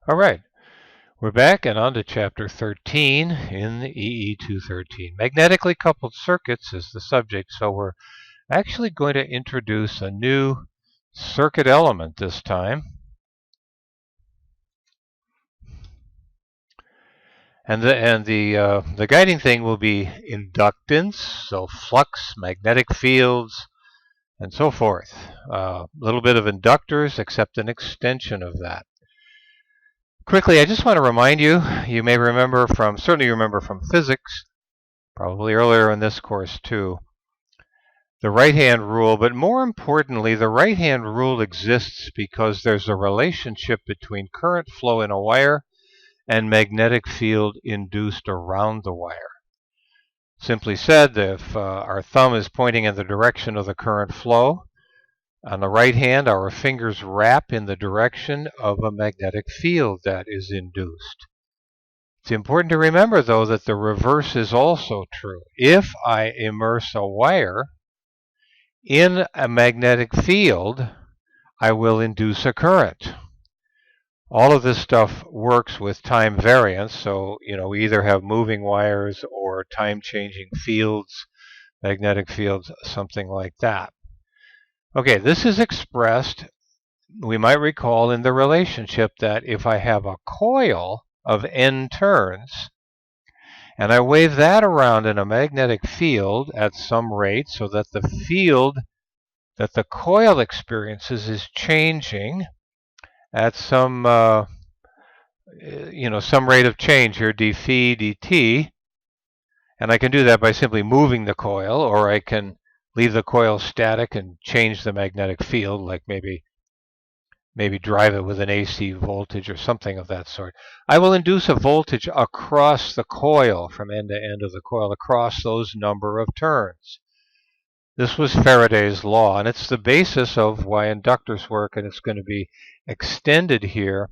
All right, we're back and on to Chapter 13 in the EE213. Magnetically coupled circuits is the subject, so we're actually going to introduce a new circuit element this time. And the guiding thing will be inductance, so flux, magnetic fields, and so forth. A little bit of inductors, except an extension of that. Quickly, I just want to remind you, you may remember from, certainly you remember from physics, probably earlier in this course too, the right-hand rule, but more importantly, the right-hand rule exists because there's a relationship between current flow in a wire and magnetic field induced around the wire. Simply said, if our thumb is pointing in the direction of the current flow, on the right hand, our fingers wrap in the direction of a magnetic field that is induced. It's important to remember, though, that the reverse is also true. If I immerse a wire in a magnetic field, I will induce a current. All of this stuff works with time variance, so we either have moving wires or time-changing fields, magnetic fields, something like that. Okay, this is expressed, we might recall, in the relationship that if I have a coil of n turns, and I wave that around in a magnetic field at some rate so that the field that the coil experiences is changing at some some rate of change here, d phi dt, and I can do that by simply moving the coil, or I can leave the coil static and change the magnetic field, like maybe drive it with an AC voltage or something of that sort. I will induce a voltage across the coil, from end to end of the coil, across those number of turns. This was Faraday's law, and it's the basis of why inductors work, and it's going to be extended here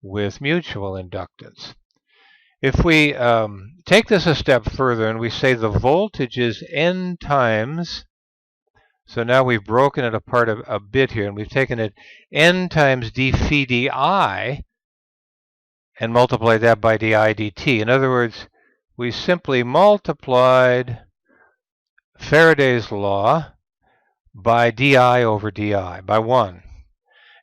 with mutual inductance. If we take this a step further and we say the voltage is n times, so now we've broken it apart a bit here, and we've taken it n times d phi di and multiplied that by di dt. In other words, we simply multiplied Faraday's law by di over di, by 1.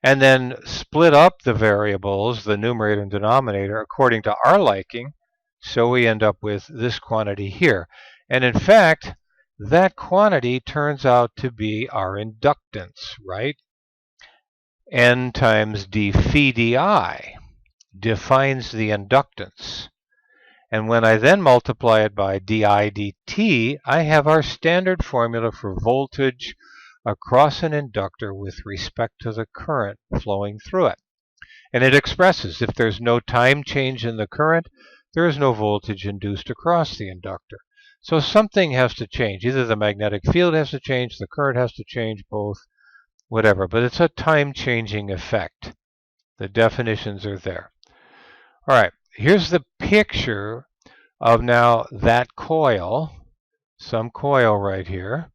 And then split up the variables, the numerator and denominator, according to our liking, so we end up with this quantity here. And in fact, that quantity turns out to be our inductance, right? N times d phi di defines the inductance. And when I then multiply it by di dt, I have our standard formula for voltage across an inductor with respect to the current flowing through it. And it expresses, if there's no time change in the current, there is no voltage induced across the inductor. So something has to change. Either the magnetic field has to change, the current has to change, both, whatever. But it's a time-changing effect. The definitions are there. All right, here's the picture of now that coil, some coil right here.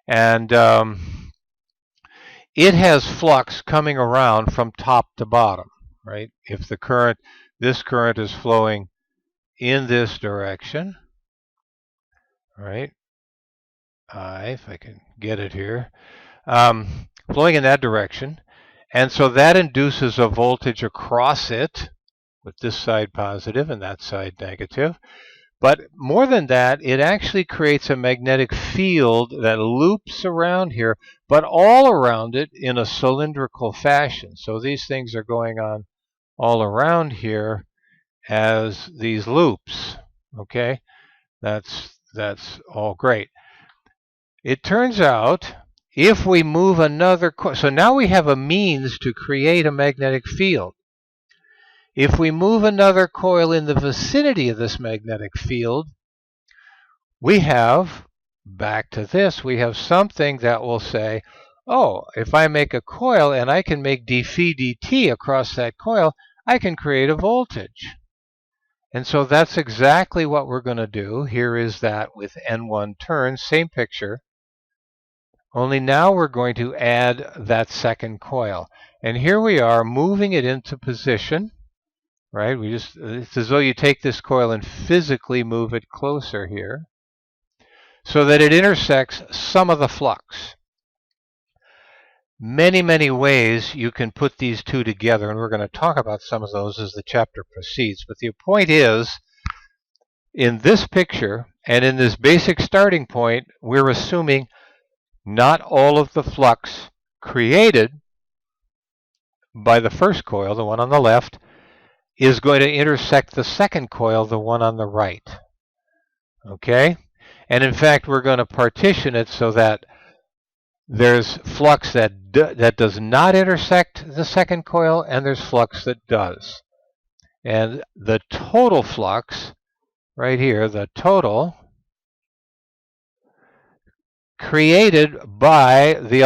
And it has flux coming around from top to bottom, right? If the current, this current is flowing in this direction, right? If I can get it here, flowing in that direction. And so that induces a voltage across it, with this side positive and that side negative. But more than that, it actually creates a magnetic field that loops around here, but all around it in a cylindrical fashion. So these things are going on all around here as these loops. Okay, that's all great. It turns out, if we move another coil, so now we have a means to create a magnetic field. If we move another coil in the vicinity of this magnetic field, we have, back to this, we have something that will say, oh, if I make a coil and I can make d phi dt across that coil, I can create a voltage. And so that's exactly what we're going to do. Here is that with n1 turns, same picture. Only now we're going to add that second coil. And here we are moving it into position. right? It's as though you take this coil and physically move it closer here so that it intersects some of the flux. Many, many ways you can put these two together, and we're going to talk about some of those as the chapter proceeds. But the point is, in this picture and in this basic starting point, we're assuming not all of the flux created by the first coil, the one on the left, is going to intersect the second coil, the one on the right. Okay? And in fact, we're going to partition it so that there's flux that does not intersect the second coil, and there's flux that does. And the total flux, right here, the total created by the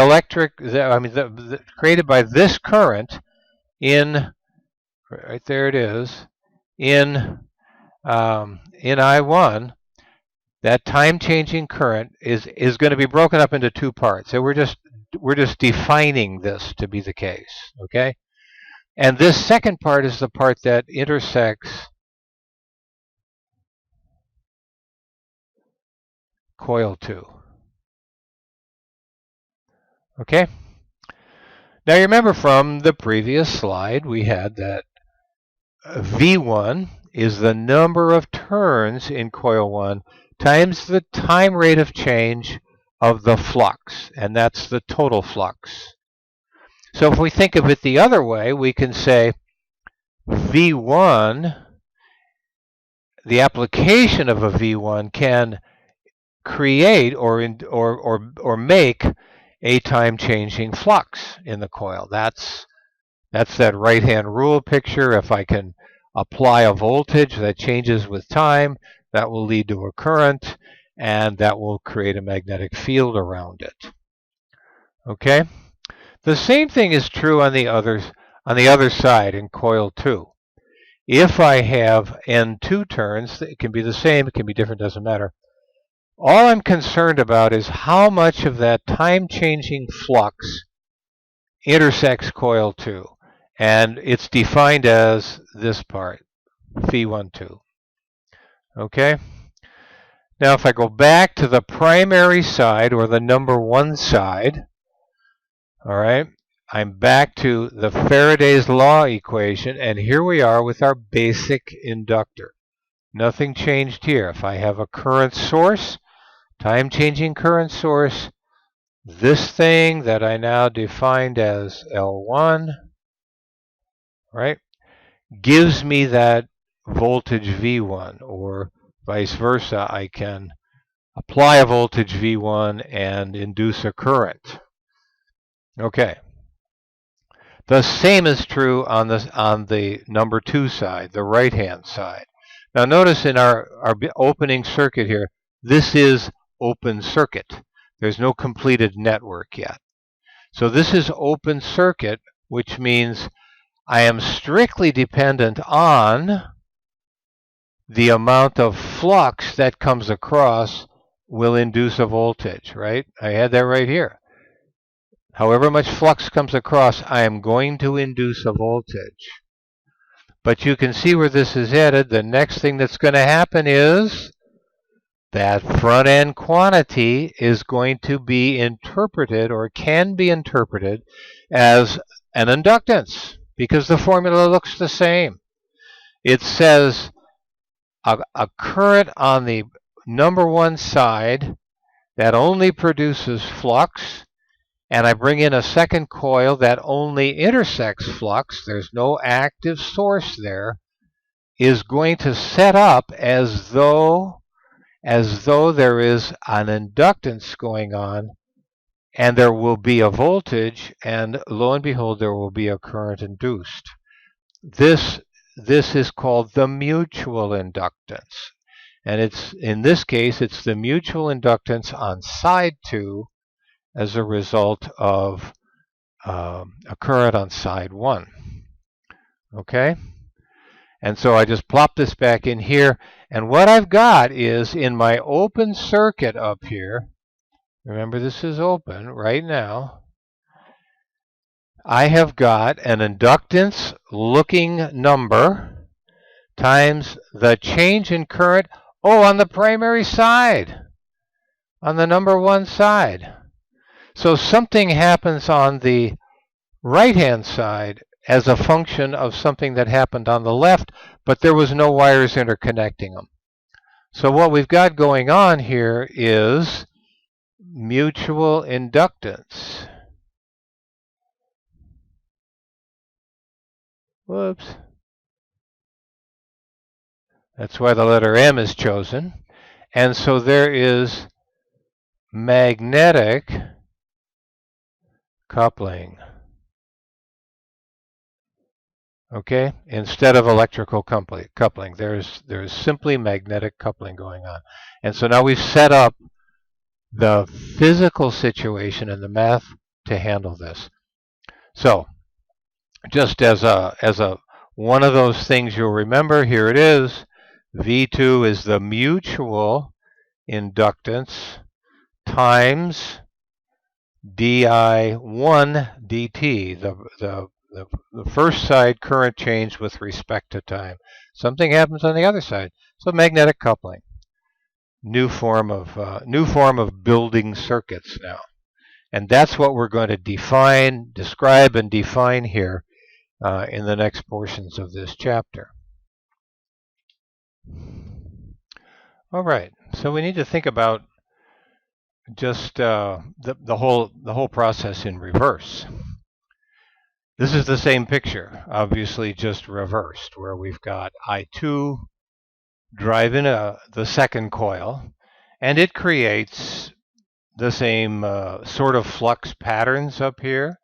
created by this current in, right there it is, in I1, that time-changing current is going to be broken up into two parts. So we're just defining this to be the case, okay? And this second part is the part that intersects coil 2. Okay? Now you remember from the previous slide we had that V1 is the number of turns in coil 1 times the time rate of change of the flux, and that's the total flux. So if we think of it the other way, we can say V1, the application of a V1 can create or make a time-changing flux in the coil. That's that right-hand rule picture. If I can apply a voltage that changes with time, that will lead to a current, and that will create a magnetic field around it. Okay? The same thing is true on the other side in coil 2. If I have N2 turns, it can be the same, it can be different, doesn't matter. All I'm concerned about is how much of that time-changing flux intersects coil 2. And it's defined as this part, phi12. Okay? Now if I go back to the primary side, or the number 1 side, all right, I'm back to the Faraday's law equation, and here we are with our basic inductor. Nothing changed here. If I have a current source, time-changing current source, this thing that I now defined as L1, right, gives me that voltage V1, or vice versa. I can apply a voltage V1 and induce a current. Okay. The same is true on the number 2 side, the right-hand side. Now notice in our opening circuit here, this is open circuit. There's no completed network yet. So this is open circuit, which means I am strictly dependent on the amount of flux that comes across will induce a voltage, right? I had that right here. However much flux comes across, I am going to induce a voltage. But you can see where this is headed. The next thing that's going to happen is that front-end quantity is going to be interpreted, or can be interpreted, as an inductance, because the formula looks the same. It says a current on the number 1 side that only produces flux, and I bring in a second coil that only intersects flux, there's no active source there, is going to set up as though there is an inductance going on, and there will be a voltage, and lo and behold, there will be a current induced. This is called the mutual inductance. And in this case, it's the mutual inductance on side 2 as a result of a current on side 1. Okay? And so I just plop this back in here, and what I've got is in my open circuit up here, remember this is open right now, I have got an inductance looking number, times the change in current, on the primary side, on the number one side. So something happens on the right-hand side as a function of something that happened on the left, but there was no wires interconnecting them. So what we've got going on here is mutual inductance. Whoops. That's why the letter M is chosen. And so there is magnetic coupling. Okay? Instead of electrical coupling. There's simply magnetic coupling going on. And so now we've set up the physical situation and the math to handle this. So, just as a one of those things you'll remember, here it is. V2 is the mutual inductance times di1 dt, the first side current change with respect to time. Something happens on the other side. So magnetic coupling. New form of building circuits now. And that's what we're going to describe and define here in the next portions of this chapter. All right, so we need to think about just the whole process in reverse. This is the same picture, obviously just reversed, where we've got I2 driving the second coil, and it creates the same sort of flux patterns up here,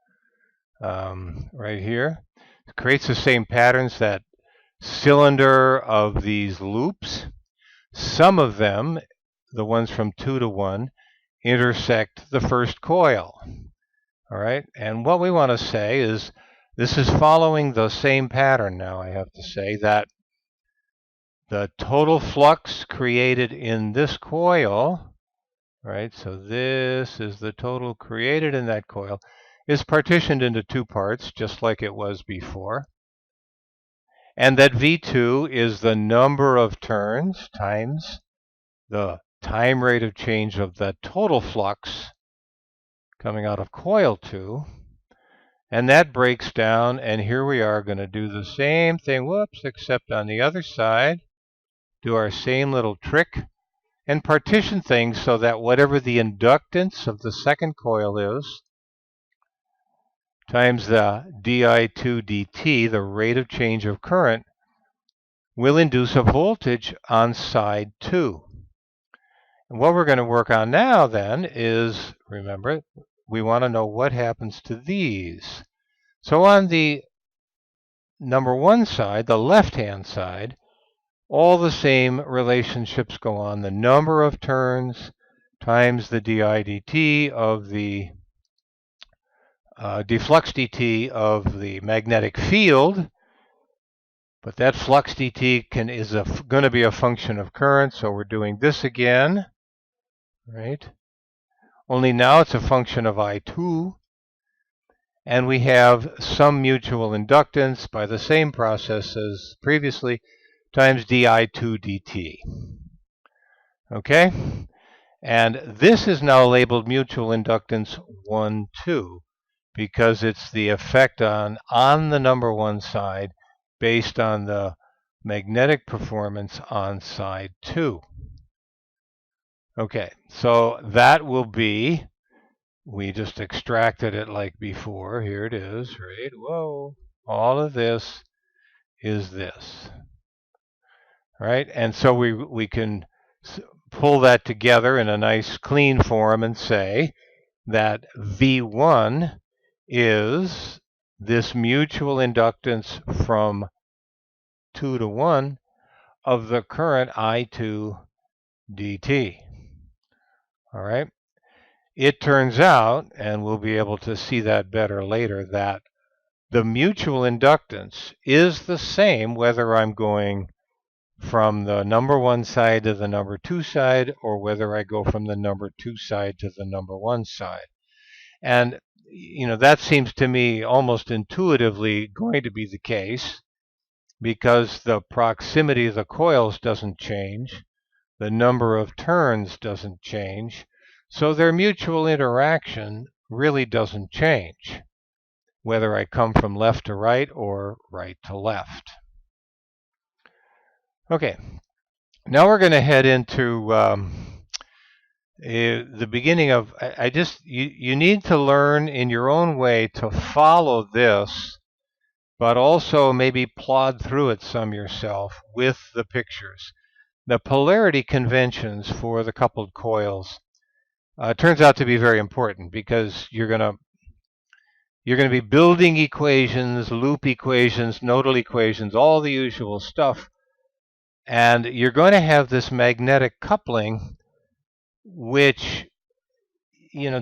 right here. It creates the same patterns, that cylinder of these loops. Some of them, the ones from 2 to 1, intersect the first coil. All right, and what we want to say is this is following the same pattern now, I have to say, that the total flux created in this coil, right, so this is the total created in that coil, is partitioned into two parts, just like it was before. And that V2 is the number of turns times the time rate of change of the total flux coming out of coil 2. And that breaks down, and here we are going to do the same thing, except on the other side, do our same little trick, and partition things so that whatever the inductance of the second coil is, times the di2 dt, the rate of change of current, will induce a voltage on side 2. And what we're going to work on now then is, remember, we want to know what happens to these. So on the number one side, the left-hand side, all the same relationships go on. The number of turns times the di dt of the deflux dt of the magnetic field. But that flux dt is going to be a function of current, so we're doing this again, right? Only now it's a function of I2, and we have some mutual inductance by the same process as previously, times di2 dt. Okay? And this is now labeled mutual inductance 1, 2, because it's the effect on the number one side based on the magnetic performance on side 2. Okay, so that will be, we just extracted it like before. Here it is, right? Whoa, all of this is this. Right? And so we can pull that together in a nice clean form and say that V1 is this mutual inductance from 2 to 1 of the current I2 dt. All right? It turns out, and we'll be able to see that better later, that the mutual inductance is the same whether I'm going from the number one side to the number two side, or whether I go from the number two side to the number one side. And, that seems to me almost intuitively going to be the case, because the proximity of the coils doesn't change, the number of turns doesn't change, so their mutual interaction really doesn't change, whether I come from left to right or right to left. Okay, now we're going to head into the beginning of, you need to learn in your own way to follow this, but also maybe plod through it some yourself with the pictures. The polarity conventions for the coupled coils turns out to be very important, because you're going to be building equations, loop equations, nodal equations, all the usual stuff, and you're going to have this magnetic coupling which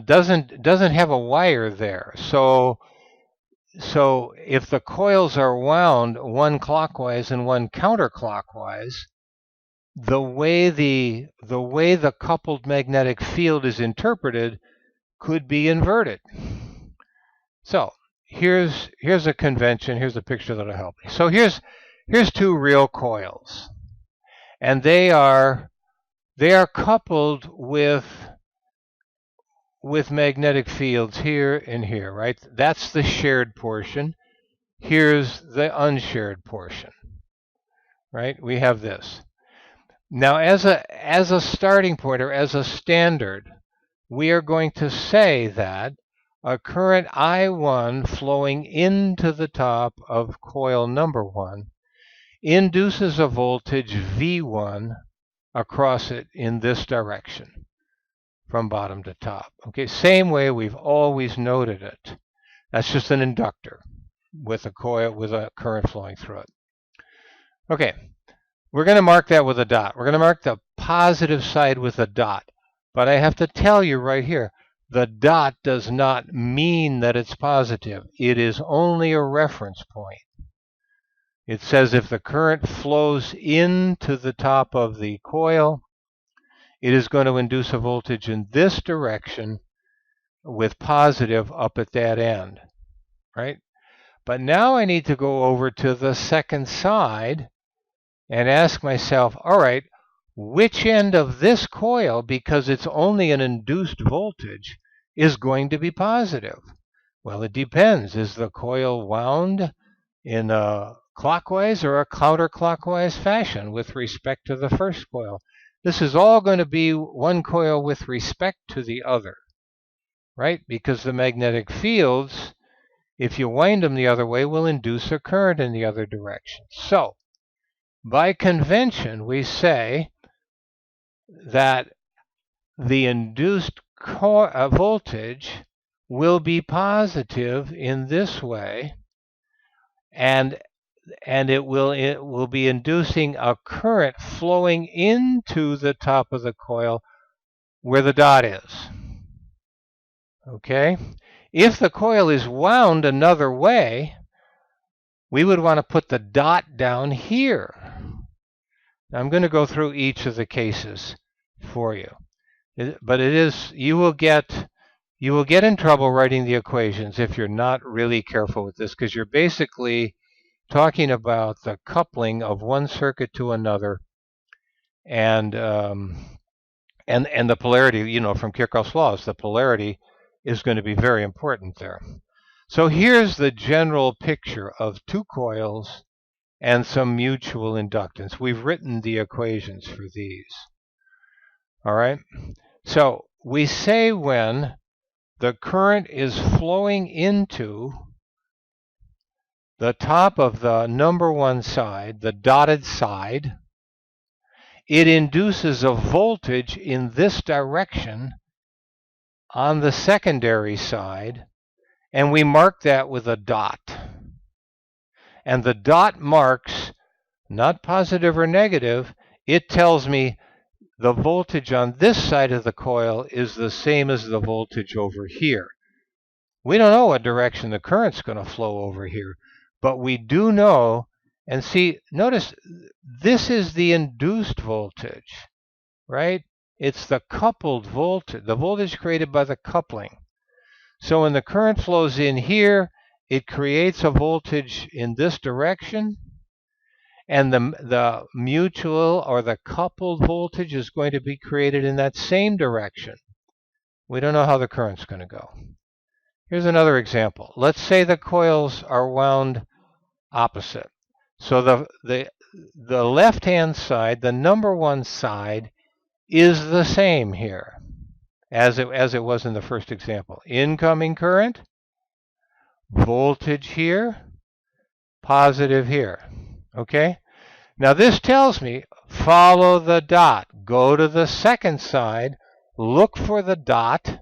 doesn't have a wire there. So if the coils are wound one clockwise and one counterclockwise, the way the coupled magnetic field is interpreted could be inverted. So here's a convention. Here's a picture that'll help me. So here's two real coils, and they are coupled with magnetic fields here and here, right? That's the shared portion. Here's the unshared portion, right? We have this. Now, as a starting point, or as a standard, we are going to say that a current I1 flowing into the top of coil number 1 induces a voltage V1 across it in this direction, from bottom to top. Okay, same way we've always noted it. That's just an inductor with a coil with a current flowing through it. Okay, we're going to mark that with a dot. We're going to mark the positive side with a dot. But I have to tell you right here, the dot does not mean that it's positive. It is only a reference point. It says if the current flows into the top of the coil, it is going to induce a voltage in this direction with positive up at that end, right? But now I need to go over to the second side and ask myself, all right, which end of this coil, because it's only an induced voltage, is going to be positive? Well, it depends. Is the coil wound in a clockwise or a counterclockwise fashion with respect to the first coil? This is all going to be one coil with respect to the other, right? Because the magnetic fields, if you wind them the other way, will induce a current in the other direction. So, by convention, we say that the induced voltage will be positive in this way, and it will be inducing a current flowing into the top of the coil where the dot is. Okay? If the coil is wound another way, we would want to put the dot down here. Now, I'm going to go through each of the cases for you. But you will get in trouble writing the equations if you're not really careful with this, because you're basically talking about the coupling of one circuit to another, and the polarity, from Kirchhoff's laws, the polarity is going to be very important there. So here's the general picture of two coils and some mutual inductance. We've written the equations for these. All right? So we say when the current is flowing into the top of the number 1 side, the dotted side, it induces a voltage in this direction on the secondary side, and we mark that with a dot. And the dot marks not positive or negative. It tells me the voltage on this side of the coil is the same as the voltage over here. We don't know what direction the current's going to flow over here, but we do know, and see, notice, this is the induced voltage, right? It's the coupled voltage, the voltage created by the coupling. So when the current flows in here, it creates a voltage in this direction, And the mutual or the coupled voltage is going to be created in that same direction. We don't know how the current's going to go. Here's another example. Let's say the coils are wound opposite. So the left-hand side, the number one side, is the same here as it was in the first example. Incoming current, voltage here, positive here. Okay? Now this tells me follow the dot. Go to the second side, look for the dot,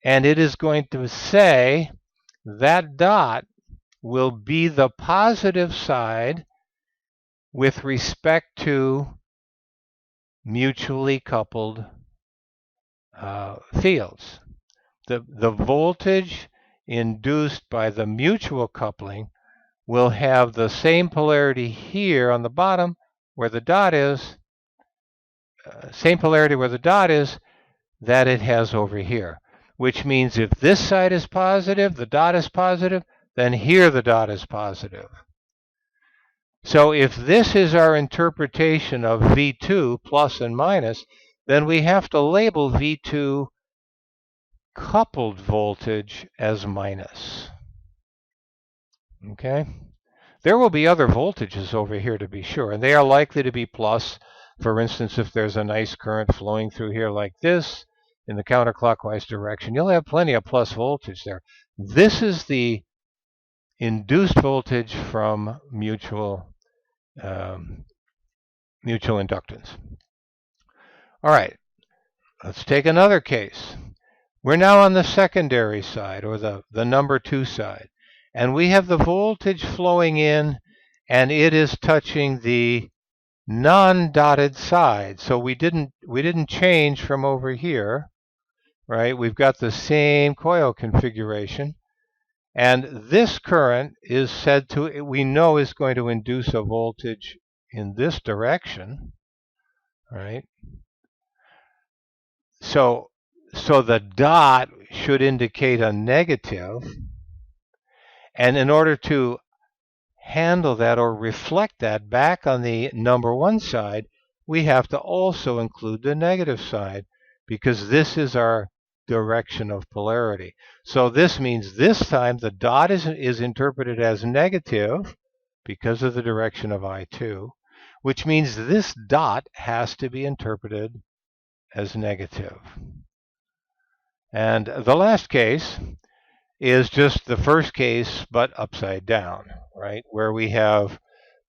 and it is going to say that dot will be the positive side with respect to mutually coupled fields. The voltage induced by the mutual coupling will have the same polarity here on the bottom where the dot is, same polarity where the dot is that it has over here. Which means if this side is positive, the dot is positive, then here the dot is positive. So if this is our interpretation of V2, plus and minus, then we have to label V2 coupled voltage as minus. Okay? There will be other voltages over here to be sure, and they are likely to be plus. For instance, if there's a nice current flowing through here like this in the counterclockwise direction, you'll have plenty of plus voltage there. This is the induced voltage from mutual inductance. All right, let's take another case. We're now on the secondary side, or the number two side. And we have the voltage flowing in, and it is touching the non-dotted side. So we didn't change from over here, right? We've got the same coil configuration. And this current is said to, we know, is going to induce a voltage in this direction, right? So the dot should indicate a negative. And in order to handle that or reflect that back on the number one side, we have to also include the negative side because this is our direction of polarity. So this means this time the dot is interpreted as negative because of the direction of I2, which means this dot has to be interpreted as negative. And the last case is just the first case, but upside down, right? Where we have,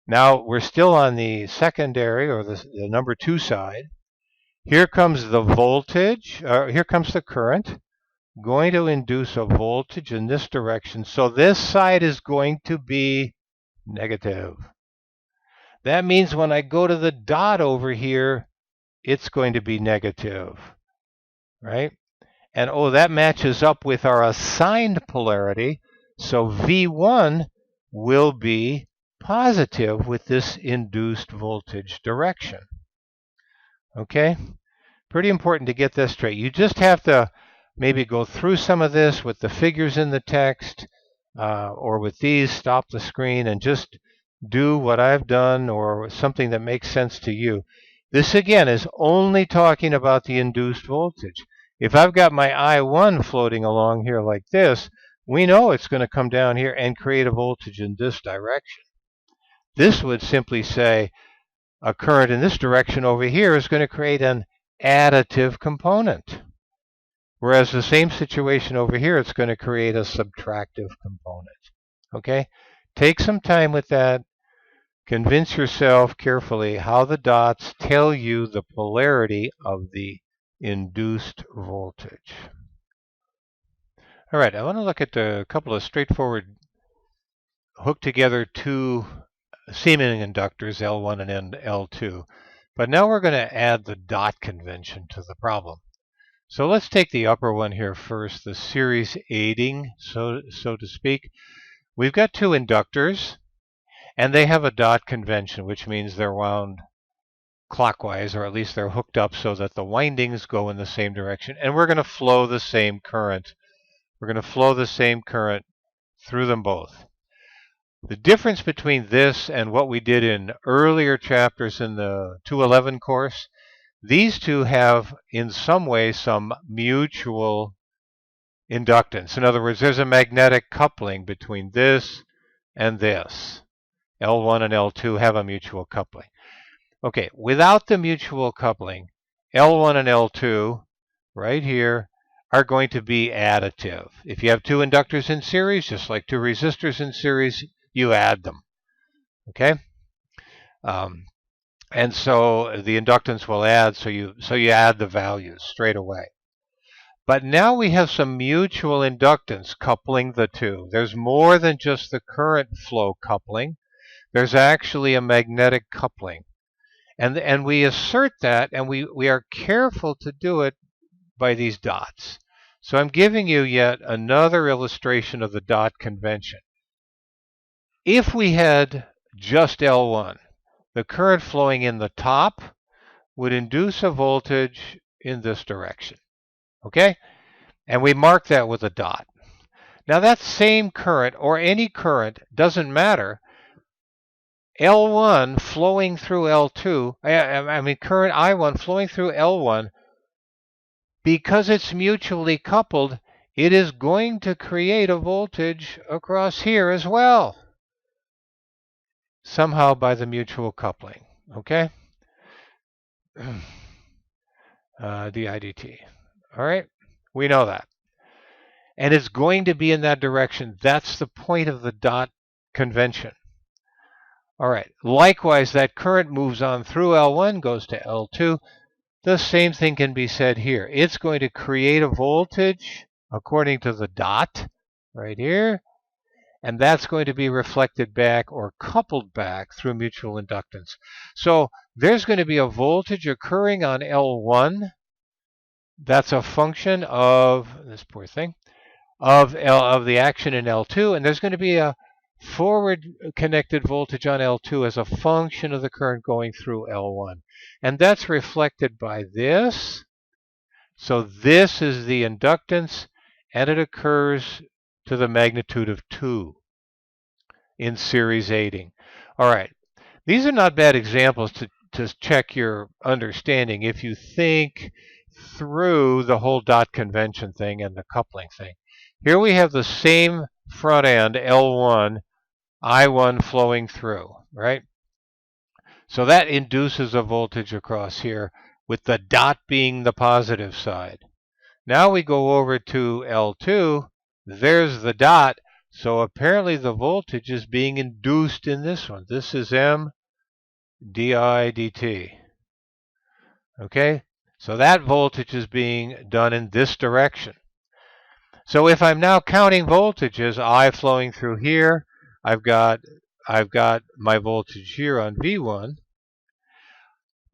now we're still on the secondary or the number two side. Here comes the voltage, here comes the current, going to induce a voltage in this direction. So this side is going to be negative. That means when I go to the dot over here, it's going to be negative, right? And oh, that matches up with our assigned polarity. So V1 will be positive with this induced voltage direction. Okay? Pretty important to get this straight. You just have to maybe go through some of this with the figures in the text or with these, stop the screen and just do what I've done or something that makes sense to you. This, again, is only talking about the induced voltage. If I've got my I1 floating along here like this, we know it's going to come down here and create a voltage in this direction. This would simply say a current in this direction over here is going to create an additive component. Whereas the same situation over here, it's going to create a subtractive component. Okay? Take some time with that. Convince yourself carefully how the dots tell you the polarity of the induced voltage. All right, I want to look at a couple of straightforward hooked together two seeming inductors, L1 and L2. But now we're going to add the dot convention to the problem. So let's take the upper one here first, the series aiding, so to speak. We've got two inductors, and they have a dot convention, which means they're wound clockwise, or at least they're hooked up so that the windings go in the same direction. And we're going to flow the same current. We're going to flow the same current through them both. The difference between this and what we did in earlier chapters in the 211 course, these two have in some way some mutual inductance. In other words, there's a magnetic coupling between this and this. L1 and L2 have a mutual coupling. Okay, without the mutual coupling, L1 and L2 right here are going to be additive. If you have two inductors in series, just like two resistors in series, you add them. Okay? And so the inductance will add, so you add the values straight away. But now we have some mutual inductance coupling the two. There's more than just the current flow coupling. There's actually a magnetic coupling. And we assert that, and we are careful to do it by these dots. So I'm giving you yet another illustration of the dot convention. If we had just L1, the current flowing in the top would induce a voltage in this direction. Okay? And we mark that with a dot. Now that same current, or any current, doesn't matter. L1 flowing through L2, current I1 flowing through L1, because it's mutually coupled, it is going to create a voltage across here as well, somehow by the mutual coupling. Okay? dIdt. All right? We know that. And it's going to be in that direction. That's the point of the dot convention. All right. Likewise, that current moves on through L1, goes to L2. The same thing can be said here. It's going to create a voltage according to the dot right here, and that's going to be reflected back or coupled back through mutual inductance. So there's going to be a voltage occurring on L1. That's a function of this poor thing, of the action in L2, and there's going to be a forward connected voltage on L2 as a function of the current going through L1. And that's reflected by this. So this is the inductance, and it occurs to the magnitude of 2 in series aiding. All right. These are not bad examples to check your understanding if you think through the whole dot convention thing and the coupling thing. Here we have the same front end, L1, I1 flowing through, right? So that induces a voltage across here, with the dot being the positive side. Now we go over to L2. There's the dot. So apparently the voltage is being induced in this one. This is M dIdt. Okay? So that voltage is being done in this direction. So if I'm now counting voltages, I flowing through here, I've got my voltage here on V1.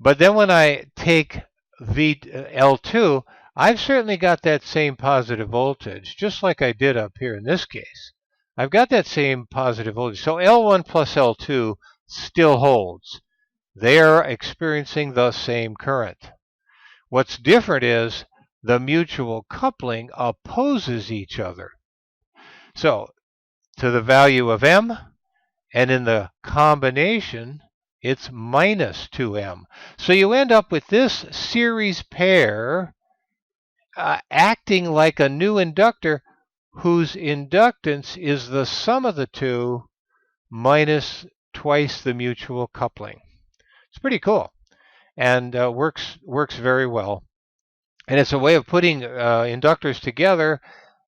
But then when I take L2, I've certainly got that same positive voltage, just like I did up here in this case. I've got that same positive voltage. So L1 plus L2 still holds. They are experiencing the same current. What's different is the mutual coupling opposes each other. So to the value of M, and in the combination, it's minus 2M. So you end up with this series pair acting like a new inductor whose inductance is the sum of the two minus twice the mutual coupling. It's pretty cool, and works very well. And it's a way of putting inductors together,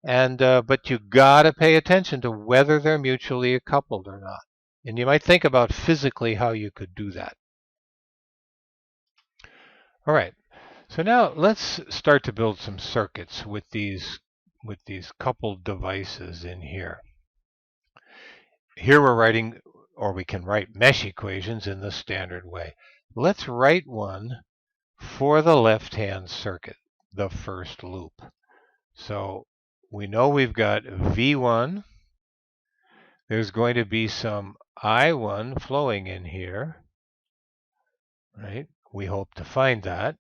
and but you gotta pay attention to whether they're mutually coupled or not. And you might think about physically how you could do that. All right. So now let's start to build some circuits with these coupled devices in here. Here we're writing, or we can write mesh equations in the standard way. Let's write one for the left-hand circuit, the first loop. So we know we've got V1. There's going to be some I1 flowing in here, right? We hope to find that.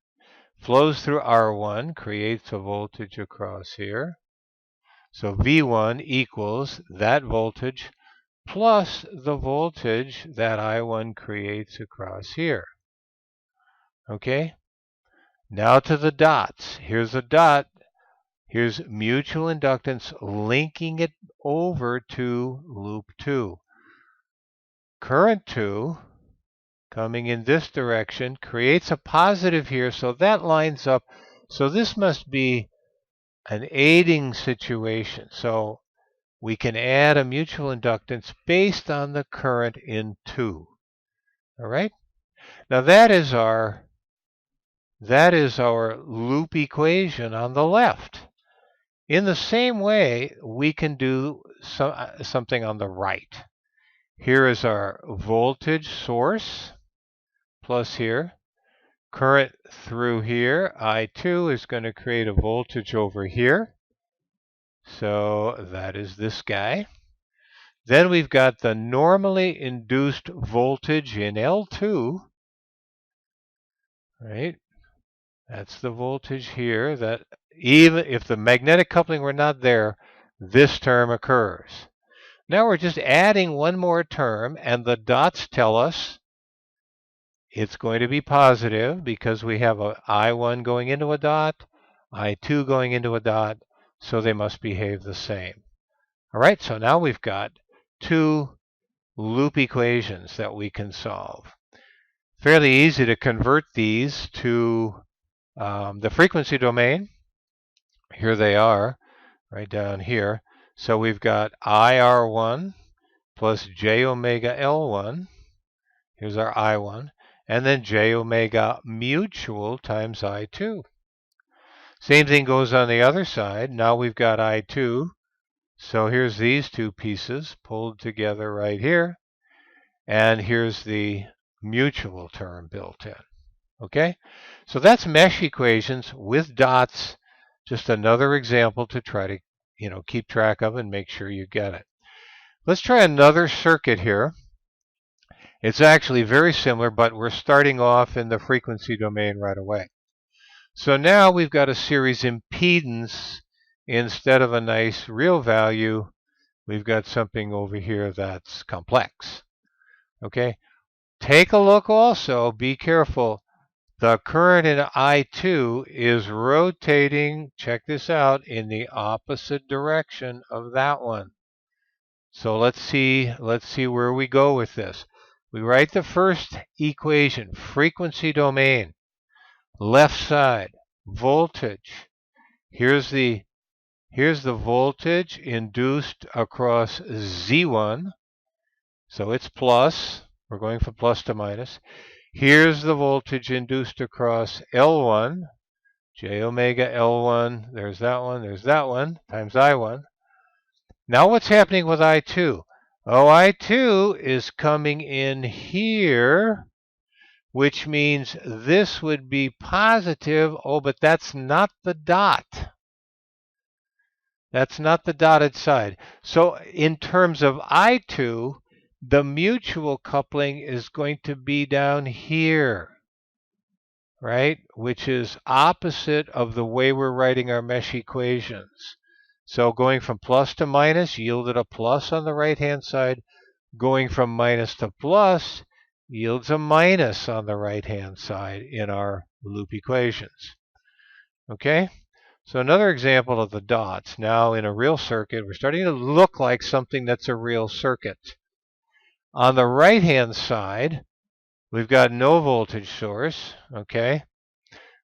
Flows through R1, creates a voltage across here. So V1 equals that voltage plus the voltage that I1 creates across here. Okay? Now to the dots. Here's a dot. Here's mutual inductance linking it over to loop 2. Current 2 coming in this direction creates a positive here, so that lines up. So this must be an aiding situation. So we can add a mutual inductance based on the current in 2. All right? Now that is our loop equation on the left. In the same way, we can do something on the right. Here is our voltage source plus here. Current through here, I2 is going to create a voltage over here. So that is this guy. Then we've got the normally induced voltage in L2. Right? That's the voltage here that even if the magnetic coupling were not there, this term occurs. Now we're just adding one more term, and the dots tell us it's going to be positive because we have a I1 going into a dot, I2 going into a dot, so they must behave the same. All right, so now we've got two loop equations that we can solve. Fairly easy to convert these to the frequency domain. Here they are, right down here. So we've got IR1 plus j omega L1. Here's our I1. And then j omega mutual times I2. Same thing goes on the other side. Now we've got I2. So here's these two pieces pulled together right here. And here's the mutual term built in. Okay? So that's mesh equations with dots. Just another example to try to, keep track of and make sure you get it. Let's try another circuit here. It's actually very similar, but we're starting off in the frequency domain right away. So now we've got a series impedance instead of a nice real value. We've got something over here that's complex. Okay? Take a look also. Be careful. The current in I2 is rotating, check this out, in the opposite direction of that one. So let's see where we go with this. We write the first equation, frequency domain, left side, voltage. Here's the voltage induced across Z1. So it's plus. We're going from plus to minus. Here's the voltage induced across L1, j omega L1, there's that one, times I1. Now what's happening with I2? Oh, I2 is coming in here, which means this would be positive. Oh, but that's not the dot. That's not the dotted side. So in terms of I2, the mutual coupling is going to be down here, right? Which is opposite of the way we're writing our mesh equations. So going from plus to minus yielded a plus on the right-hand side. Going from minus to plus yields a minus on the right-hand side in our loop equations. Okay? So another example of the dots. Now in a real circuit, we're starting to look like something that's a real circuit. On the right-hand side, we've got no voltage source, okay?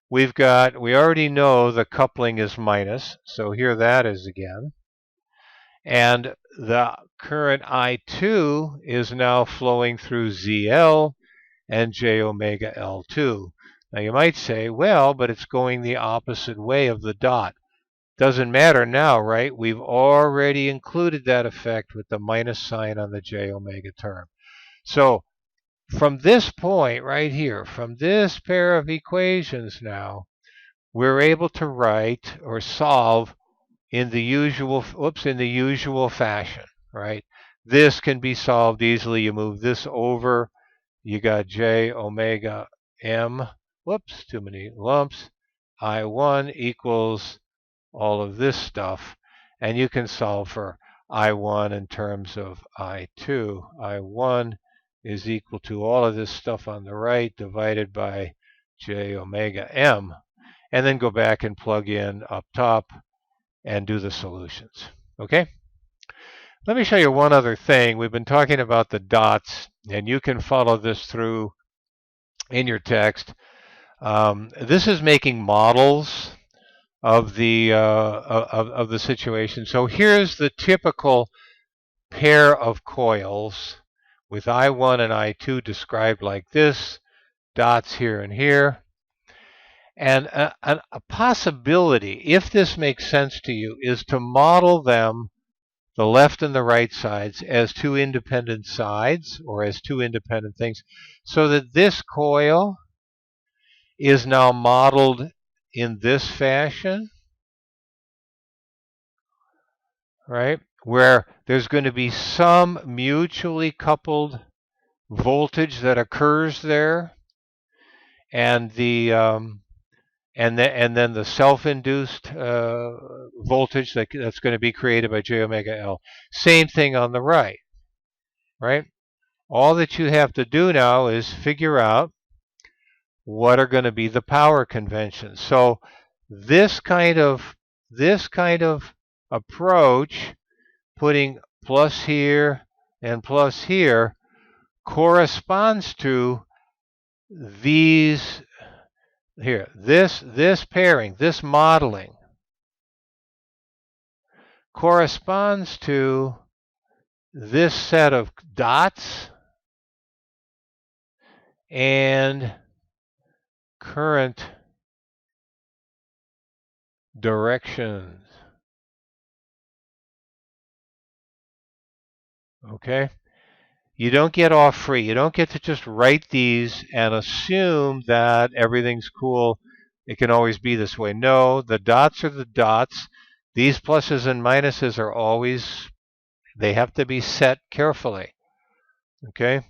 We already know the coupling is minus, so here that is again. And the current I2 is now flowing through ZL and j omega L2. Now you might say, well, but it's going the opposite way of the dot. Doesn't matter now, right? We've already included that effect with the minus sign on the j omega term. So from this point right here, from this pair of equations now, we're able to write or solve in the usual fashion, right? This can be solved easily. You move this over. You got j omega m. Whoops, too many lumps. I1 equals all of this stuff. And you can solve for I1 in terms of I2. I1 is equal to all of this stuff on the right divided by j omega m. And then go back and plug in up top and do the solutions. Okay? Let me show you one other thing. We've been talking about the dots, and you can follow this through in your text. This is making models of the situation. So here's the typical pair of coils with I1 and I2 described like this, dots here and here. And a possibility, if this makes sense to you, is to model them, the left and the right sides, as two independent sides or as two independent things, so that this coil is now modeled in this fashion, right? Where there's going to be some mutually coupled voltage that occurs there, and and then the self-induced voltage that's going to be created by j omega L. Same thing on the right, right? All that you have to do now is figure out what are going to be the power conventions. So this kind of approach, putting plus here and plus here, corresponds to these here. This pairing, this modeling, corresponds to this set of dots and current directions. Okay? You don't get off free. You don't get to just write these and assume that everything's cool. It can always be this way. No, the dots are the dots. These pluses and minuses are always, they have to be set carefully. Okay?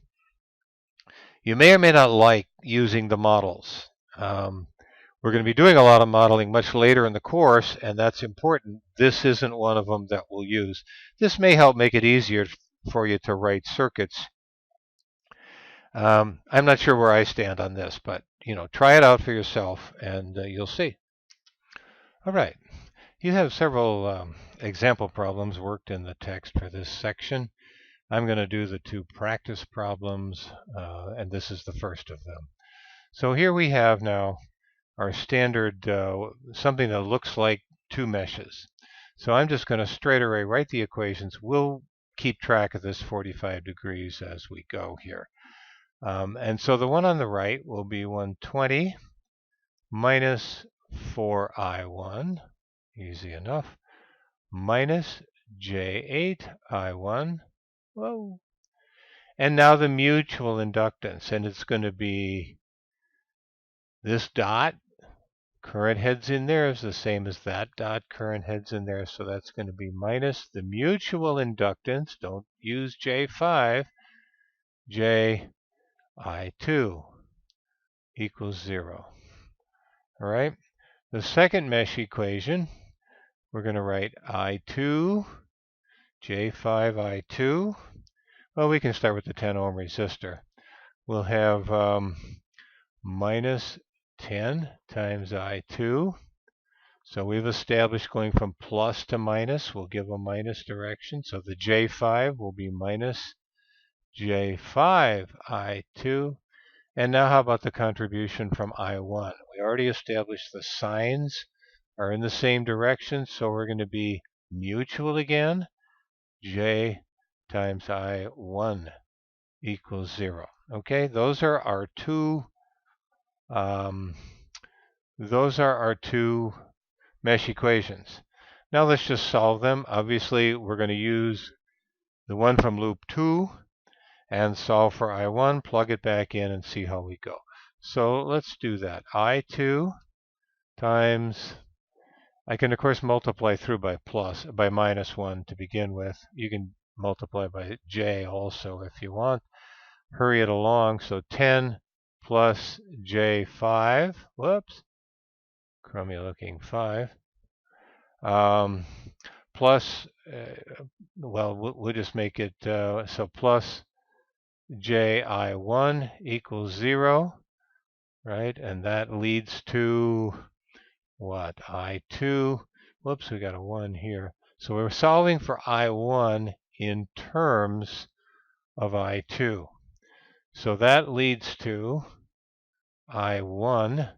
You may or may not like using the models. We're going to be doing a lot of modeling much later in the course, and that's important. This isn't one of them that we'll use. This may help make it easier for you to write circuits. I'm not sure where I stand on this, but try it out for yourself, and you'll see. All right. You have several example problems worked in the text for this section. I'm going to do the two practice problems, and this is the first of them. So here we have now our standard, something that looks like two meshes. So I'm just going to straight away write the equations. We'll keep track of this 45 degrees as we go here. And so the one on the right will be 120 minus 4I1, easy enough, minus J8I1, whoa. And now the mutual inductance, and it's going to be this dot, current heads in there is the same as that dot, current heads in there, so that's going to be minus the mutual inductance, don't use J5, Ji2 equals 0. All right, the second mesh equation, we're going to write I2, J5I2. Well, we can start with the 10 ohm resistor. We'll have minus 10 times I2. So we've established going from plus to minus will give a minus direction. So the J5 will be minus J5I2. And now how about the contribution from I1? We already established the signs are in the same direction, so we're going to be mutual again. J times I1 equals 0. Okay, those are our two mesh equations. Now let's just solve them. Obviously, we're going to use the one from loop 2 and solve for I1, plug it back in, and see how we go. So let's do that. I2 times, I can of course multiply through by minus 1 to begin with. You can multiply by J also if you want. Hurry it along. So 10 plus J5, whoops, crummy looking 5, plus well, we'll just make it so plus ji1 equals 0, right? And that leads to what? I2. Whoops, we got a 1 here. So we're solving for I1 in terms of I2. So that leads to I1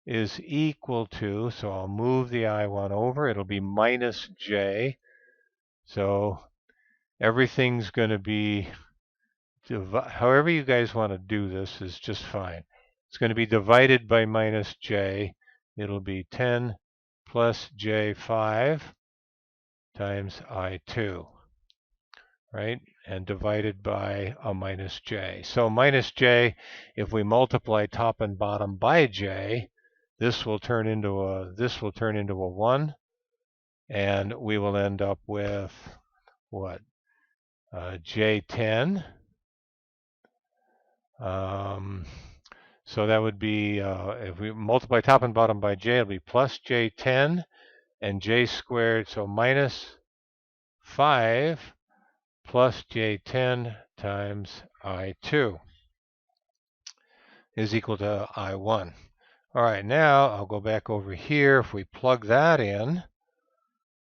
is equal to, so I'll move the I1 over, it'll be minus J. So everything's going to be, however you guys want to do this is just fine. It's going to be divided by minus J. It'll be 10 plus J5 times I2, right? And divided by a minus J. So minus J, if we multiply top and bottom by J, this will turn into a 1, and we will end up with what? J10. So that would be, if we multiply top and bottom by J, it'll be plus J10 and J squared, so minus 5 plus J10 times I2 is equal to I1. All right, now I'll go back over here. If we plug that in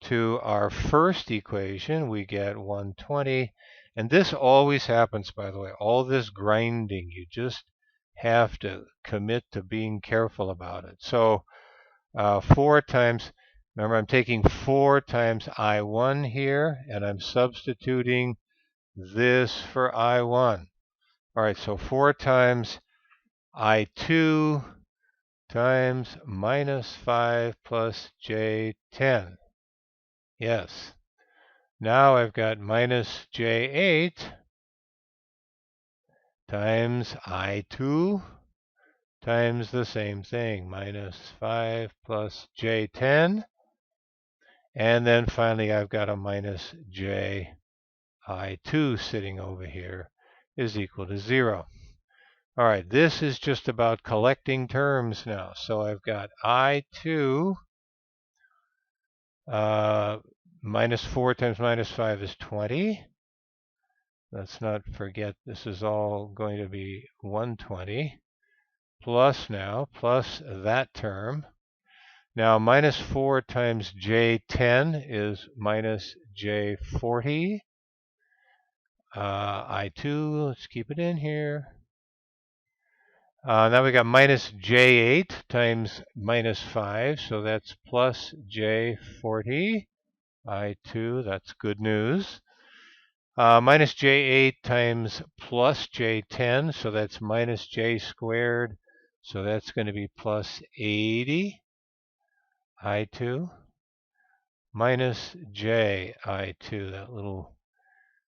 to our first equation, we get 120. And this always happens, by the way. All this grinding, you just have to commit to being careful about it. So 4 times, remember I'm taking 4 times I1 here, and I'm substituting this for I1. All right, so 4 times I2 times minus 5 plus J10. Yes. Now I've got minus J8 times I2 times the same thing, minus 5 plus J10. And then finally I've got a minus J I2 sitting over here is equal to 0. All right, this is just about collecting terms now. So I've got I2 minus 4 times minus 5 is 20. Let's not forget this is all going to be 120 plus that term. Now minus 4 times J10 is minus J40. I2, let's keep it in here. Now we got minus J8 times minus 5, so that's plus J40. I2, that's good news. Minus J8 times plus J10, so that's minus J squared, so that's going to be plus 80. I2 minus J I2, that little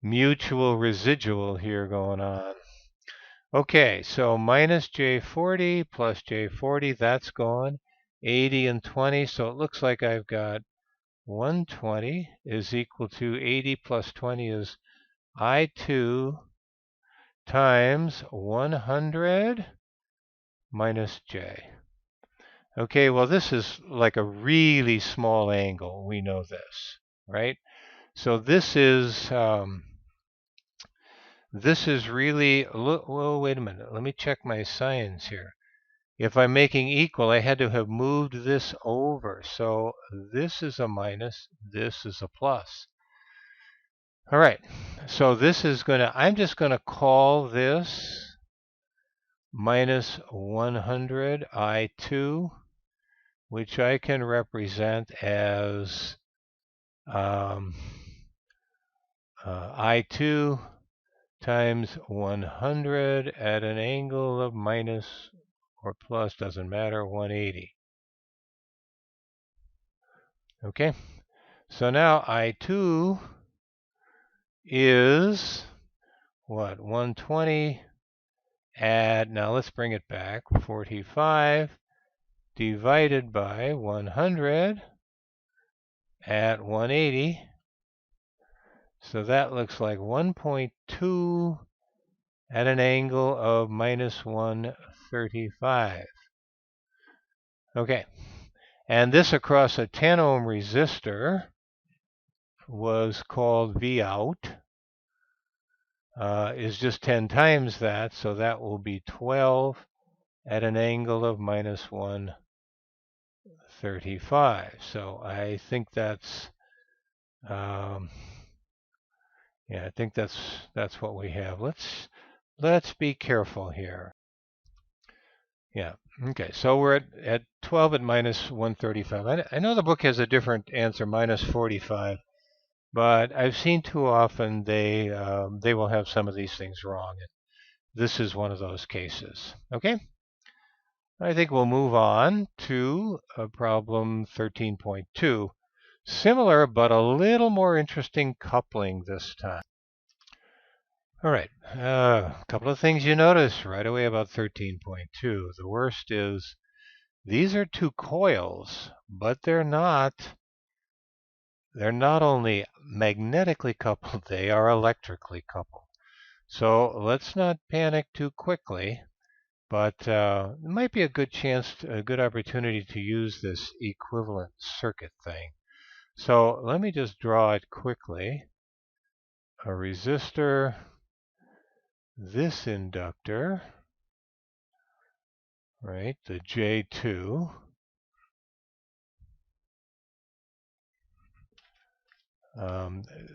mutual residual here going on. Okay, so minus J40 plus J40, that's gone. 80 and 20, so it looks like I've got 120 is equal to 80 plus 20 is I2 times 100 minus J. Okay, well this is like a really small angle. We know this, right? So this is really, well, wait a minute. Let me check my signs here. If I'm making equal, I had to have moved this over. So this is a minus, this is a plus. All right, so this is I'm just going to call this minus 100 I2, which I can represent as I2 times 100 at an angle of minus or plus, doesn't matter, 180. Okay, so now I2 is what? 120 at, now let's bring it back, 45 divided by 100 at 180. So that looks like 1.2 at an angle of minus 135. Okay, and this across a 10 ohm resistor was called V out, is just 10 times that, so that will be 12 at an angle of minus 135. So I think that's, yeah, I think that's what we have. Let's be careful here. Yeah. Okay. So we're at 12 at minus 135. I know the book has a different answer, minus 45, but I've seen too often they will have some of these things wrong. This is one of those cases. Okay. I think we'll move on to problem 13.2. Similar, but a little more interesting coupling this time. All right, a couple of things you notice right away about 13.2. The worst is these are two coils, but they're not only magnetically coupled, they are electrically coupled. So let's not panic too quickly, but it might be a good opportunity to use this equivalent circuit thing. So let me just draw it quickly. A resistor, this inductor, right, the J2,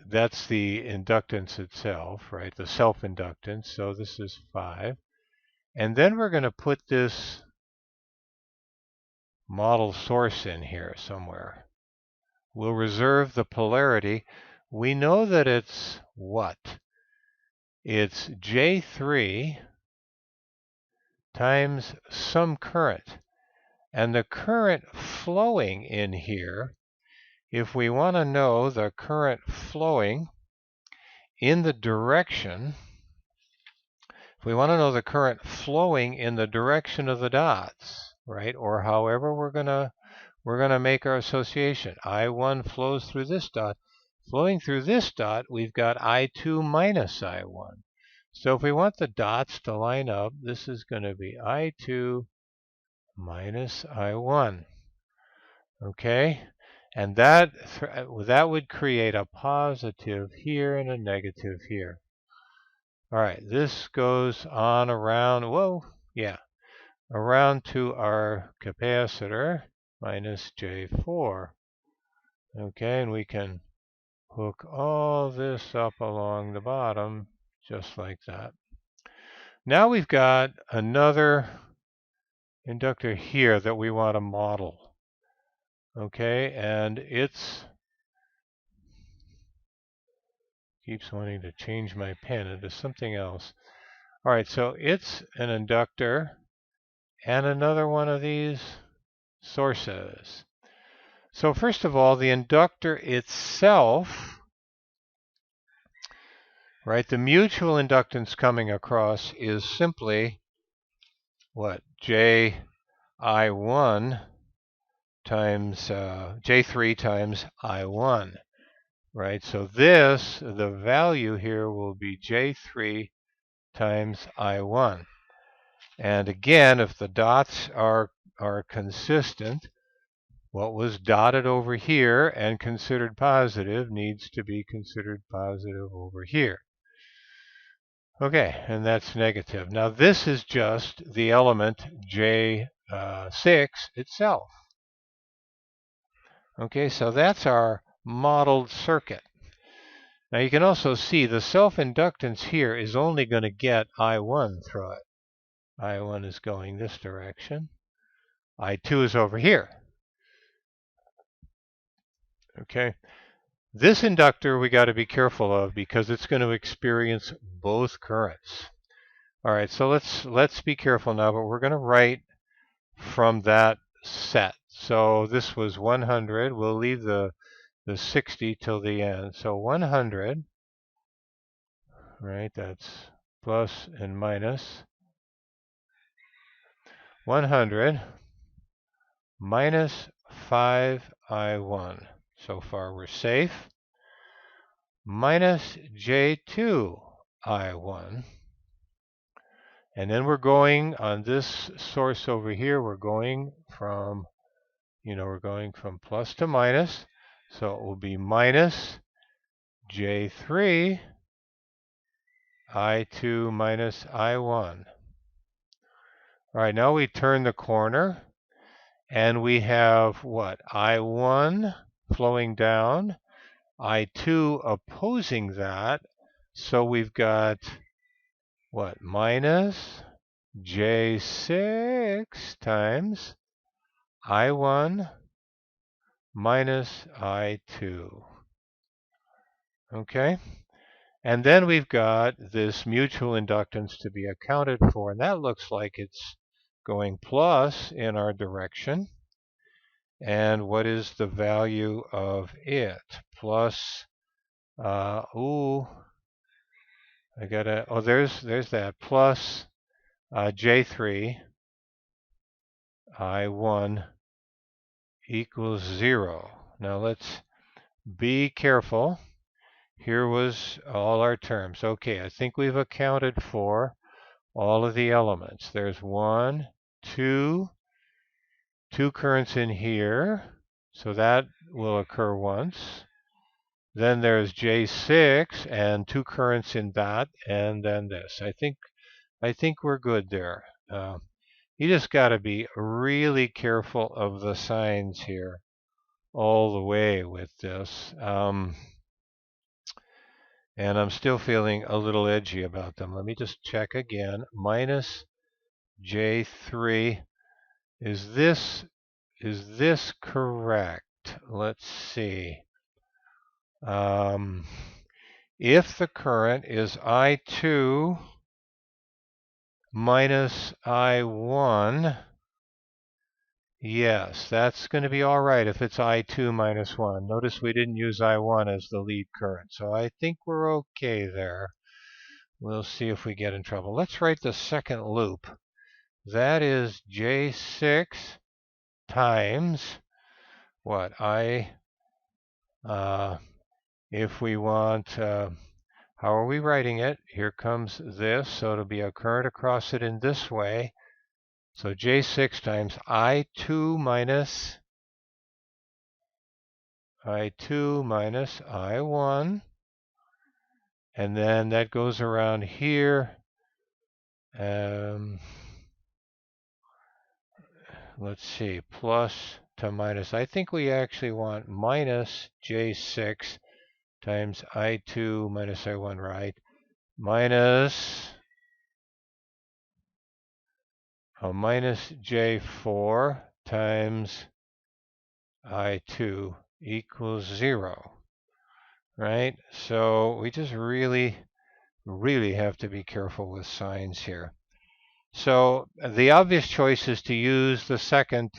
that's the inductance itself, right, the self-inductance, so this is 5. And then we're going to put this model source in here somewhere. We'll reserve the polarity. We know that it's what? It's J3 times some current. And the current flowing in here, if we want to know the current flowing in the direction, if we want to know the current flowing in the direction of the dots, right, or however we're gonna make our association. I1 flows through this dot. Flowing through this dot, we've got I2 minus I1. So if we want the dots to line up, this is going to be I2 minus I1. Okay? And that would create a positive here and a negative here. All right, this goes on around, whoa, yeah, around to our capacitor, minus J4. Okay, and we can hook all this up along the bottom, just like that. Now we've got another inductor here that we want to model. Okay, and it's keeps wanting to change my pen into something else. All right, so it's an inductor and another one of these sources. So first of all, the inductor itself, right, the mutual inductance coming across is simply what? Ji1 times J3 times I1, right? So this, the value here will be J3 times I1. And again, if the dots are consistent, what was dotted over here and considered positive needs to be considered positive over here. Okay, and that's negative. Now this is just the element J6 itself. Okay, so that's our modeled circuit. Now you can also see the self-inductance here is only going to get I1 through it. I1 is going this direction. I2 is over here. Okay. This inductor we got to be careful of because it's going to experience both currents. All right, so let's be careful now, but we're going to write from that set. So this was 100. We'll leave the 60 till the end. So 100, right? That's plus and minus. 100 minus 5I1. So far we're safe. Minus J2I1. And then we're going on this source over here, we're going from, we're going from plus to minus. So it will be minus J3 I2 minus I1. All right, now we turn the corner, and we have what? I1 flowing down, I2 opposing that. So we've got what? Minus J6 times I1 minus I2. Okay? And then we've got this mutual inductance to be accounted for, and that looks like it's going plus in our direction. And what is the value of it? Plus, I gotta, there's that, plus J3 I1 equals 0. Now let's be careful. Here was all our terms. Okay, I think we've accounted for all of the elements. There's two currents in here, so that will occur once. Then there's J6 and two currents in that, and then this. I think we're good there. You just got to be really careful of the signs here all the way with this. And I'm still feeling a little edgy about them. Let me just check again. Minus J3. Is this correct? Let's see. If the current is I2 minus I1, yes, that's going to be all right if it's I2 minus 1. Notice we didn't use I1 as the lead current, so I think we're okay there. We'll see if we get in trouble. Let's write the second loop. That is J6 times what? If we want, how are we writing it? Here comes this, so it'll be a current across it in this way. So J6 times I2 minus I1, and then that goes around here. Let's see, plus to minus. I think we actually want minus J6 times I2 minus I1, right? Minus J4 times I2 equals 0, right? So we just really have to be careful with signs here. So the obvious choice is to use the second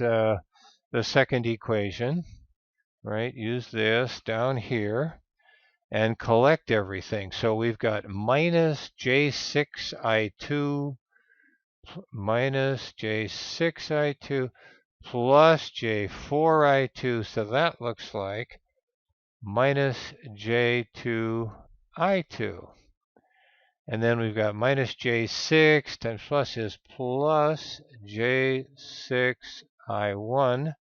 equation, right? Use this down here and collect everything. So we've got minus J6I2 minus J6I2 plus J4I2. So that looks like minus J2I2. And then we've got minus J6 times plus is plus J6I1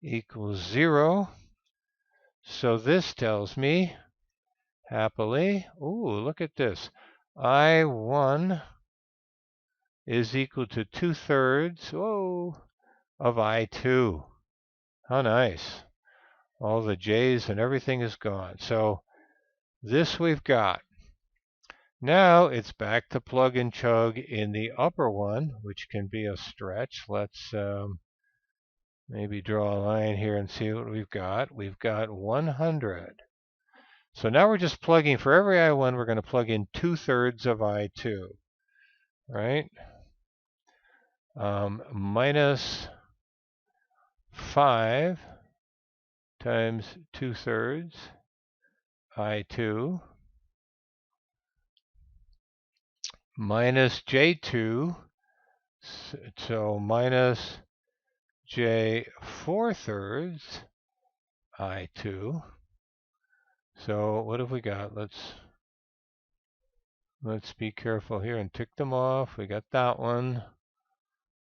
equals 0. So this tells me, happily, look at this. I1 is equal to 2/3 of I2. How nice. All the J's and everything is gone. So this we've got. Now it's back to plug and chug in the upper one, which can be a stretch. Let's maybe draw a line here and see what we've got. We've got 100. So now we're just plugging, for every I1, we're going to plug in 2/3 of I2, right? Minus 5 times 2/3 I2 minus J2, so minus J4/3 I2. So what have we got? Let's be careful here and tick them off. We got that one.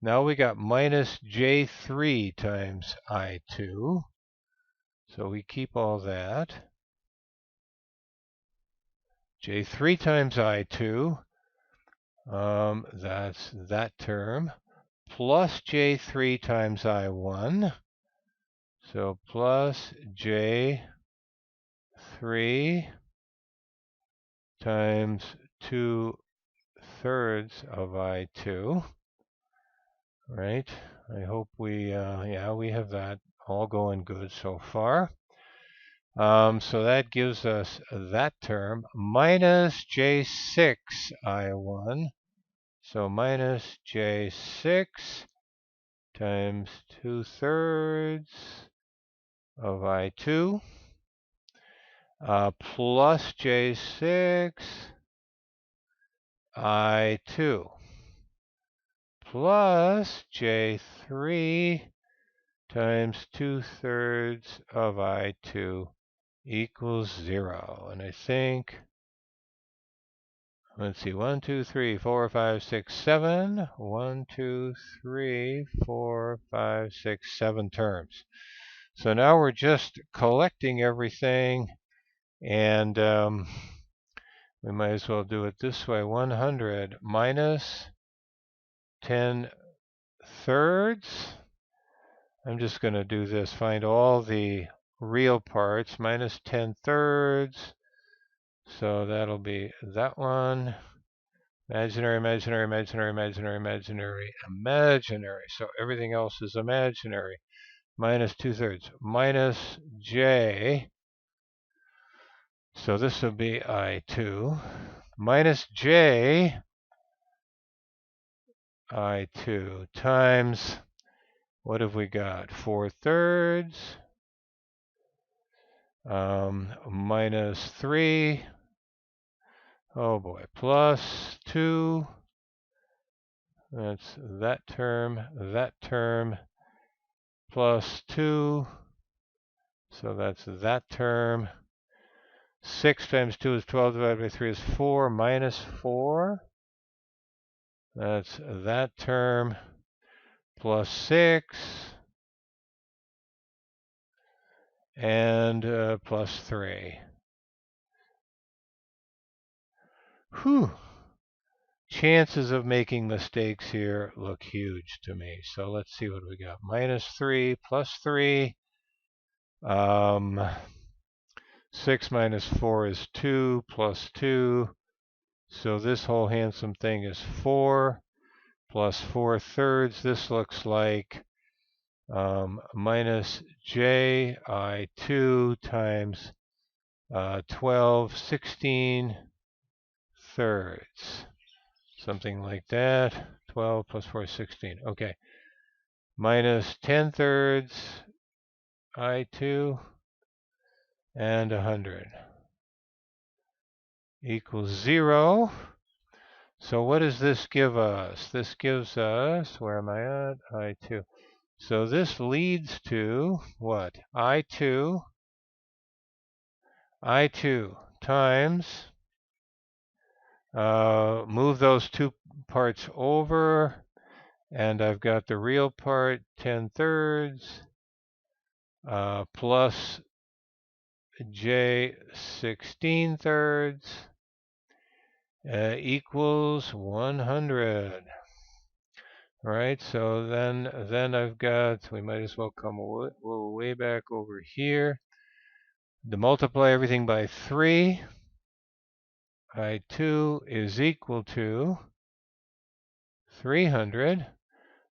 Now we got minus J3 times I2. So we keep all that. j3 times I2, that's that term, plus j3 times I1, so plus j3 times 2/3 of I2, right? I hope we have that all going good so far. So that gives us that term minus j6 I1. So minus j6 times 2/3 of I2 plus j6 I2 plus j3 times 2/3 of I2 equals 0. And I think, let's see, 1, 2, 3, 4, 5, 6, 7. 1, 2, 3, 4, 5, 6, 7 terms. So now we're just collecting everything, and we might as well do it this way. 100 minus 10/3. I'm just going to do this, find all the real parts, minus 10/3. So that'll be that one. Imaginary, imaginary, imaginary, imaginary, imaginary, imaginary. So everything else is imaginary. Minus 2/3. Minus j. So this will be I2. Minus j I2 times, what have we got? 4/3 minus 3. Oh boy, plus 2. That's that term, plus 2. So that's that term. 6 times 2 is 12, divided by 3 is 4, minus 4. That's that term, plus 6. And plus 3. Whew. Chances of making mistakes here look huge to me. So let's see what we got. Minus 3 plus 3. 6 minus 4 is 2 plus 2. So this whole handsome thing is 4 plus 4/3. This looks like minus j I2 times 12 16/3. Something like that. 12 plus 4 is 16. Okay. Minus 10/3 I2 and 100 equals 0. So what does this give us? This gives us, where am I at? I2. So this leads to what? I2 times, move those two parts over, and I've got the real part, 10/3, plus j 16/3 equals 100. All right, so then I've got, we might as well come way back over here. To multiply everything by 3, I2 is equal to 300.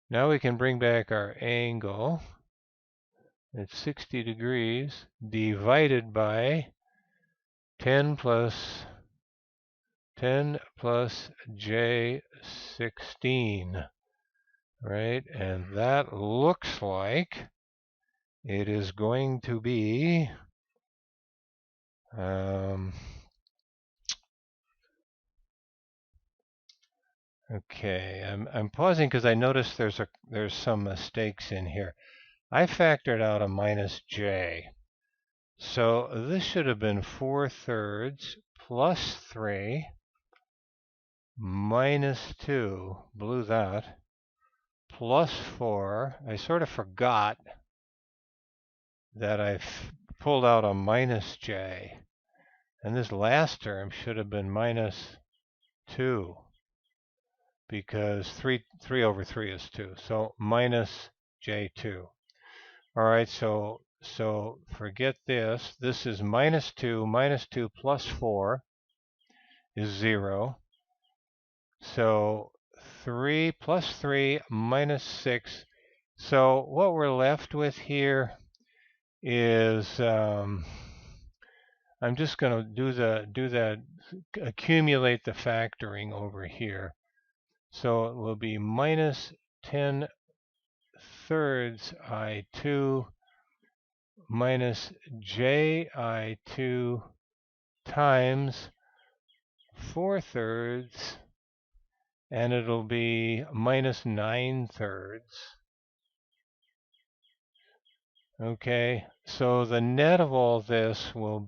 Now we can bring back our angle. It's 60 degrees divided by 10 plus j16, right? And that looks like it is going to be okay. I'm pausing because I noticed there's some mistakes in here. I factored out a minus j. So this should have been 4/3 plus 3 minus 2, blew that, plus 4. I sort of forgot that I pulled out a minus j. And this last term should have been minus 2, because 3 over 3 is 2. So minus J2. All right, so forget this. This is minus 2. Minus 2 plus 4 is 0. So 3 plus 3 minus 6. So what we're left with here is I'm just going to do that, accumulate the factoring over here. So it will be minus 10 thirds I2 minus JI2 times 4 thirds, and it'll be minus 9 thirds. Okay, so the net of all this will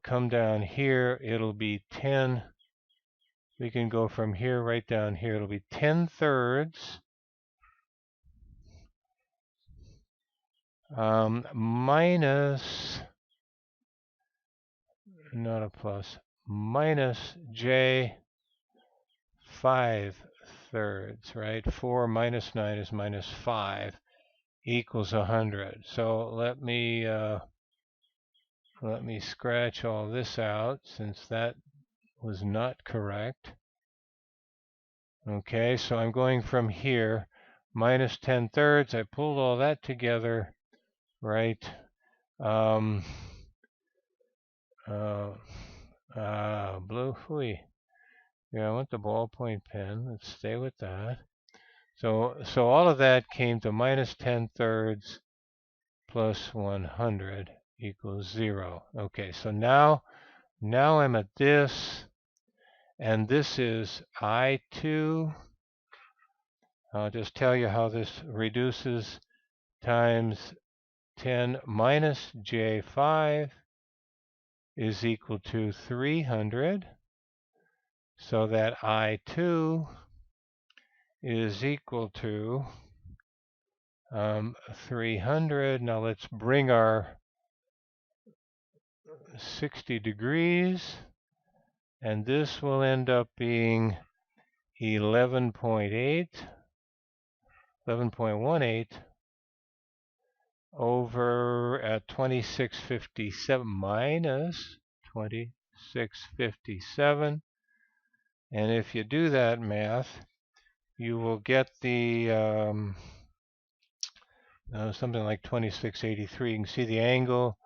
come down here. It'll be 10. We can go from here right down here. It'll be 10 thirds minus, not a plus, minus J 5 thirds, right? 4 minus 9 is minus 5 equals 100. So let me scratch all this out, since that was not correct. Okay, so I'm going from here, minus 10 thirds. I pulled all that together, right? Blue, hooey. Yeah, I want the ballpoint pen. Let's stay with that. So all of that came to minus 10 thirds plus 100 equals 0. Okay, so now I'm at this, and this is I2. I'll just tell you how this reduces, times 10 minus J5 is equal to 300. So that I2 is equal to 300. Now let's bring our 60 degrees, and this will end up being 11.18 over at 2657 minus 2657. And if you do that math, you will get the something like 2683. You can see the angle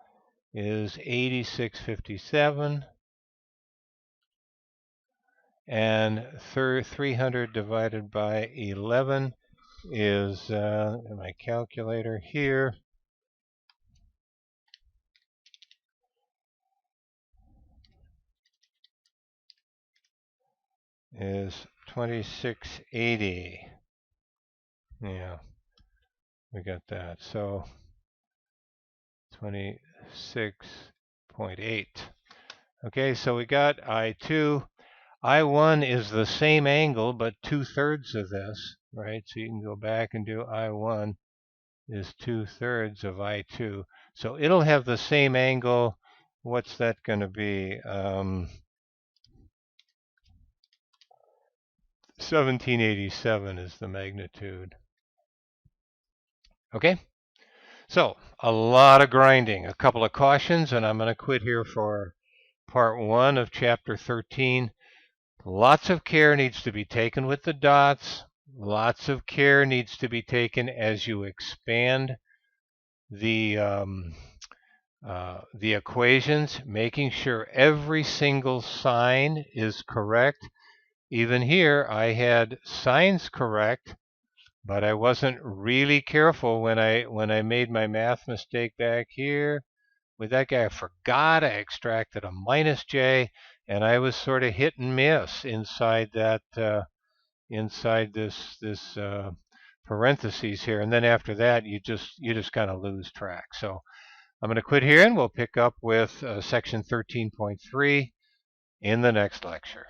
is 8657, and 300 divided by 11 is, my calculator here, is 2680. Yeah, we got that. So 26.8. Okay, so we got I2. I1 is the same angle, but 2/3 of this, right? So you can go back and do I1 is 2/3 of I2. So it'll have the same angle. What's that going to be? 1787 is the magnitude. Okay, so a lot of grinding, a couple of cautions, and I'm going to quit here for part 1 of chapter 13. Lots of care needs to be taken with the dots. Lots of care needs to be taken as you expand the equations, making sure every single sign is correct. Even here, I had signs correct, but I wasn't really careful when I made my math mistake back here. With that guy, I forgot I extracted a minus J, and I was sort of hit and miss inside that inside this parentheses here. And then after that, you just kind of lose track. So I'm going to quit here, and we'll pick up with section 13.3 in the next lecture.